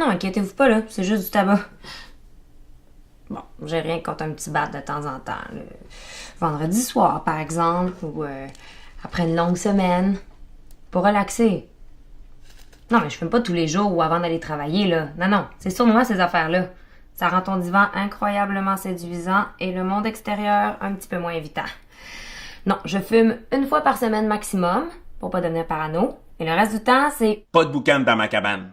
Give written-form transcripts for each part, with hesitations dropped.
non, inquiétez-vous pas, là. C'est juste du tabac. Bon, j'ai rien contre un petit bat de temps en temps. Là. Vendredi soir, par exemple, ou après une longue semaine. Pour relaxer. Non, mais je fume pas tous les jours ou avant d'aller travailler, là. Non, non, c'est sur moi, ces affaires-là. Ça rend ton divan incroyablement séduisant et le monde extérieur un petit peu moins évitant. Non, je fume une fois par semaine maximum, pour pas devenir parano. Et le reste du temps, c'est... Pas de boucan dans ma cabane.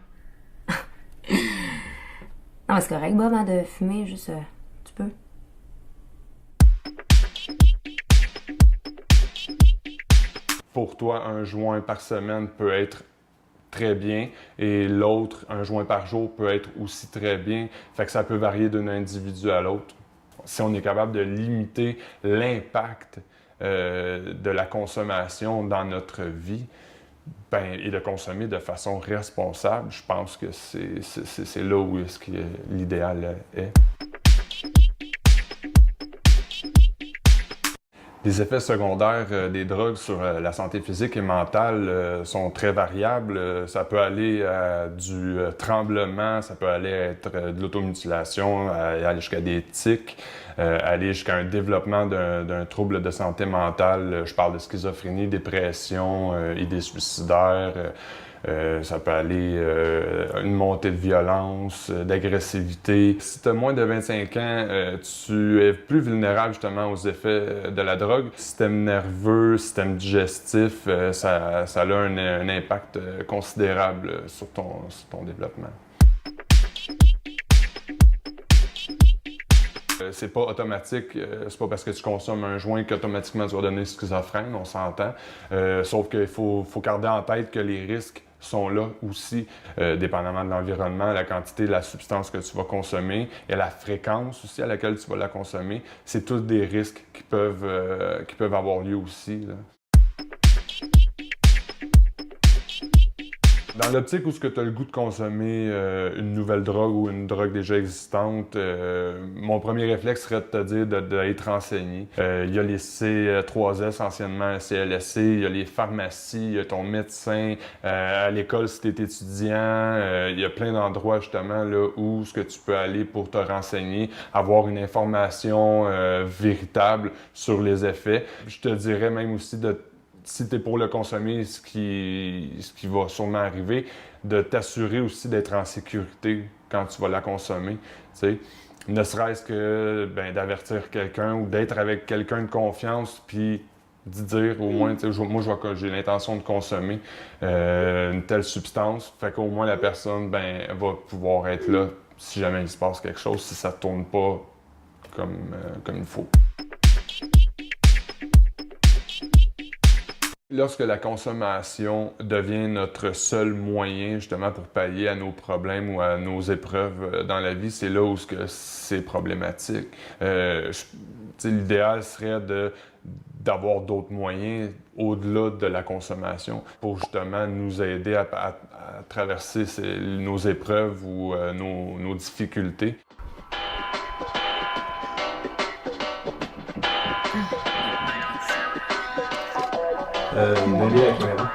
Non, mais c'est correct, Bob, hein, de fumer juste un petit peu. Pour toi, un joint par semaine peut être très bien et l'autre, un joint par jour, peut être aussi très bien. Fait que ça peut varier d'un individu à l'autre. Si on est capable de limiter l'impact de la consommation dans notre vie, et de consommer de façon responsable, je pense que c'est là où l'idéal est. Les effets secondaires des drogues sur la santé physique et mentale sont très variables. Ça peut aller à du tremblement, ça peut aller être de l'automutilation, aller jusqu'à des tics, aller jusqu'à un développement d'un trouble de santé mentale. Je parle de schizophrénie, dépression, idées suicidaires. Ça peut aller une montée de violence, d'agressivité. Si tu as moins de 25 ans, tu es plus vulnérable justement aux effets de la drogue. Système nerveux, système digestif, ça a un impact considérable sur ton développement. C'est pas automatique, c'est pas parce que tu consommes un joint qu'automatiquement tu vas devenir schizophrène, on s'entend. Sauf qu'il faut garder en tête que les risques sont là aussi, dépendamment de l'environnement, la quantité de la substance que tu vas consommer et la fréquence aussi à laquelle tu vas la consommer. C'est tous des risques qui peuvent avoir lieu aussi, là. Dans l'optique où tu as le goût de consommer une nouvelle drogue ou une drogue déjà existante, mon premier réflexe serait de te dire d'aller te renseigner. Il y a les C3S, anciennement CLSC, il y a les pharmacies, il y a ton médecin, à l'école si tu es étudiant, il y a plein d'endroits justement là, où ce que tu peux aller pour te renseigner, avoir une information véritable sur les effets. Je te dirais même aussi si tu es pour le consommer, ce qui va sûrement arriver, de t'assurer aussi d'être en sécurité quand tu vas la consommer. T'sais. Ne serait-ce que d'avertir quelqu'un ou d'être avec quelqu'un de confiance, puis d'y dire au moins, moi j'ai l'intention de consommer une telle substance, fait qu'au moins la personne va pouvoir être là si jamais il se passe quelque chose, si ça ne tourne pas comme il faut. Lorsque la consommation devient notre seul moyen justement pour pallier à nos problèmes ou à nos épreuves dans la vie, c'est là où c'est problématique. L'idéal serait d'avoir d'autres moyens au-delà de la consommation pour justement nous aider à traverser nos épreuves ou nos difficultés. D'aller à la caméra.